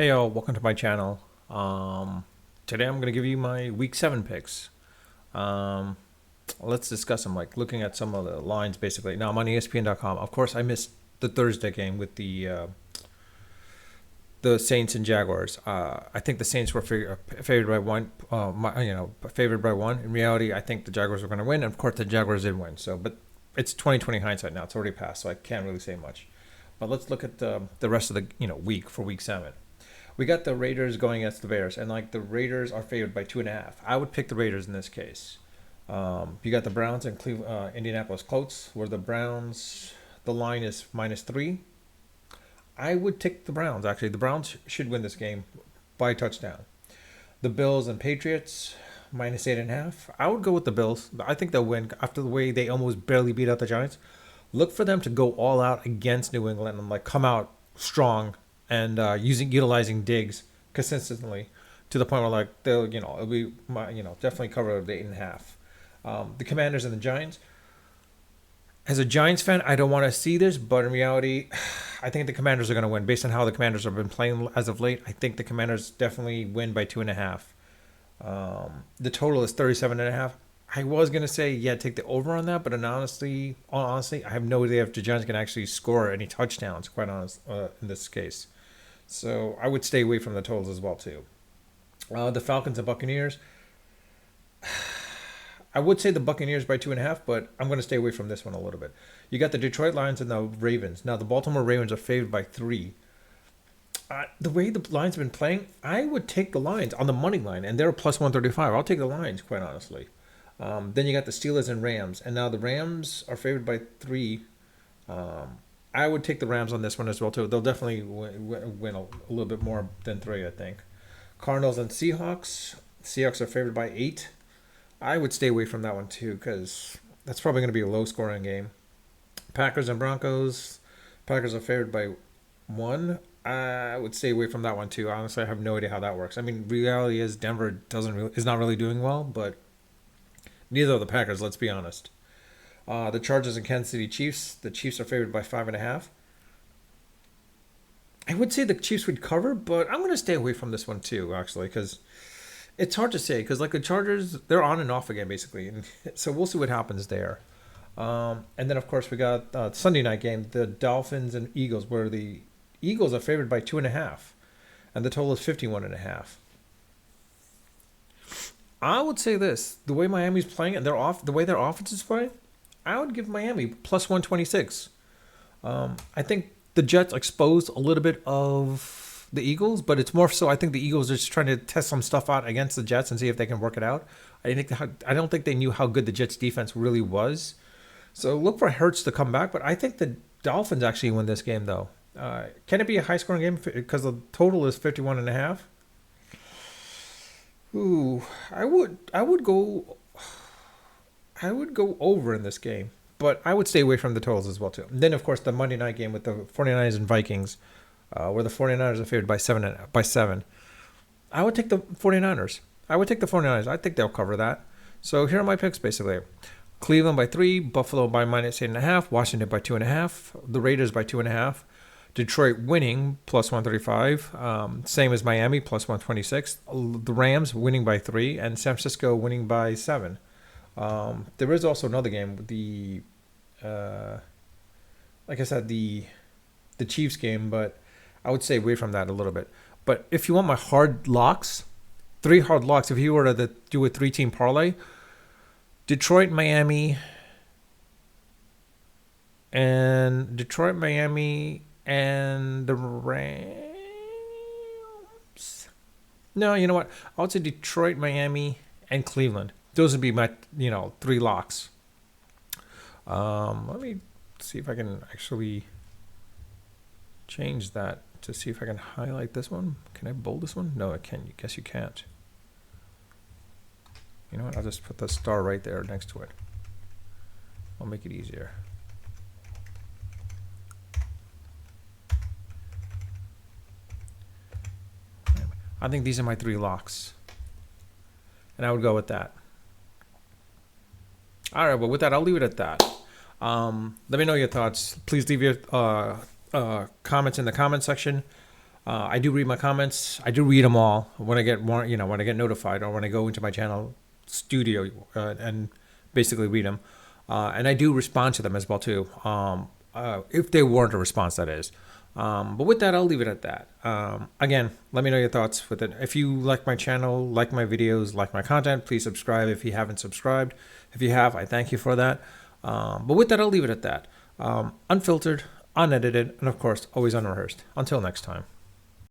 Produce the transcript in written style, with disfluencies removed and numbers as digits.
Hey y'all, welcome to my channel. Today I'm gonna give you my week 7 picks. Um, let's discuss them. Like looking at some of the lines, basically. Now I'm on ESPN.com. Of course, I missed the Thursday game with the Saints and Jaguars. I think the Saints were favored by one. Favored by one. In reality, I think the Jaguars were going to win, and of course the Jaguars did win. So, but it's 2020 hindsight now. It's already passed, so I can't really say much. But let's look at the rest of the week for week 7. We got the Raiders going against the Bears, and like the Raiders are favored by 2.5. I would pick the Raiders in this case. You got the Browns and Indianapolis Colts, where the Browns the line is -3. I would take the Browns. Actually, the Browns should win this game by a touchdown. The Bills and Patriots -8.5. I would go with the Bills. I think they'll win after the way they almost barely beat out the Giants. Look for them to go all out against New England and like come out strong and utilizing Diggs consistently to the point where like they'll it'll be definitely cover the 8.5. The Commanders and the Giants. As a Giants fan, I don't want to see this, but in reality, I think the Commanders are going to win based on how the Commanders have been playing as of late. I think the Commanders definitely win by 2.5. The total is 37.5. I was gonna say take the over on that, but honestly, I have no idea if the Giants can actually score any touchdowns. Quite honest, in this case, so I would stay away from the totals as well too. The Falcons and Buccaneers. I would say the Buccaneers by 2.5, but I'm going to stay away from this one a little bit. You got the Detroit Lions and the Ravens. Now the Baltimore Ravens are favored by 3. The way the Lions have been playing, I would take the Lions on the money line, and they're plus 135. I'll take the Lions, quite honestly. Then you got the Steelers and Rams, and now the Rams are favored by 3. I would take the Rams on this one as well too. They'll definitely win a little bit more than 3, I think. Cardinals and Seahawks. Seahawks are favored by 8. I would stay away from that one too because that's probably going to be a low-scoring game. Packers and Broncos. Packers are favored by 1. I would stay away from that one too. Honestly, I have no idea how that works. I mean, reality is Denver is not really doing well, but neither are the Packers. Let's be honest. The Chargers and Kansas City Chiefs. The Chiefs are favored by 5.5. I would say the Chiefs would cover, but I'm going to stay away from this one too, actually, because it's hard to say. Because like the Chargers, they're on and off again, basically, and so we'll see what happens there. And then of course we got Sunday night game, the Dolphins and Eagles, where the Eagles are favored by 2.5, and the total is 51.5. I would say this: the way Miami's playing and the way their offense is playing, I would give Miami plus 126. I think the Jets exposed a little bit of the Eagles, but it's more so I think the Eagles are just trying to test some stuff out against the Jets and see if they can work it out. I don't think they knew how good the Jets defense really was. So look for Hurts to come back, but I think the Dolphins actually win this game though. Can it be a high scoring game because the total is 51.5? Ooh, I would go over in this game, but I would stay away from the totals as well too. And then of course the Monday night game with the 49ers and Vikings, where the 49ers are favored by 7. I would take the 49ers. I think they'll cover that. So here are my picks basically. Cleveland by 3, Buffalo by -8.5, Washington by 2.5, the Raiders by 2.5, Detroit winning plus 135, same as Miami plus 126, the Rams winning by 3, and San Francisco winning by 7. There is also another game, like I said, the Chiefs game, but I would stay away from that a little bit. But if you want my hard locks, 3 hard locks, if you were to do a 3-team parlay, Detroit, Miami, and the Rams. No, you know what? I would say Detroit, Miami, and Cleveland. Those would be my 3 locks. Let me see if I can actually change that to see if I can highlight this one. Can I bold this one? No, I can't. I guess you can't. You know what? I'll just put the star right there next to it. I'll make it easier. I think these are my 3 locks. And I would go with that. All right, well, with that, I'll leave it at that. Let me know your thoughts. Please leave your comments in the comment section. I do read my comments. I do read them all when I get more, when I get notified or when I go into my channel studio and basically read them. And I do respond to them as well too, if they warrant a response, that is. But with that, I'll leave it at that. Again, let me know your thoughts with it. If you like my channel, like my videos, like my content, please subscribe if you haven't subscribed. If you have, I thank you for that. But with that, I'll leave it at that. Unfiltered, unedited, and of course, always unrehearsed. Until next time.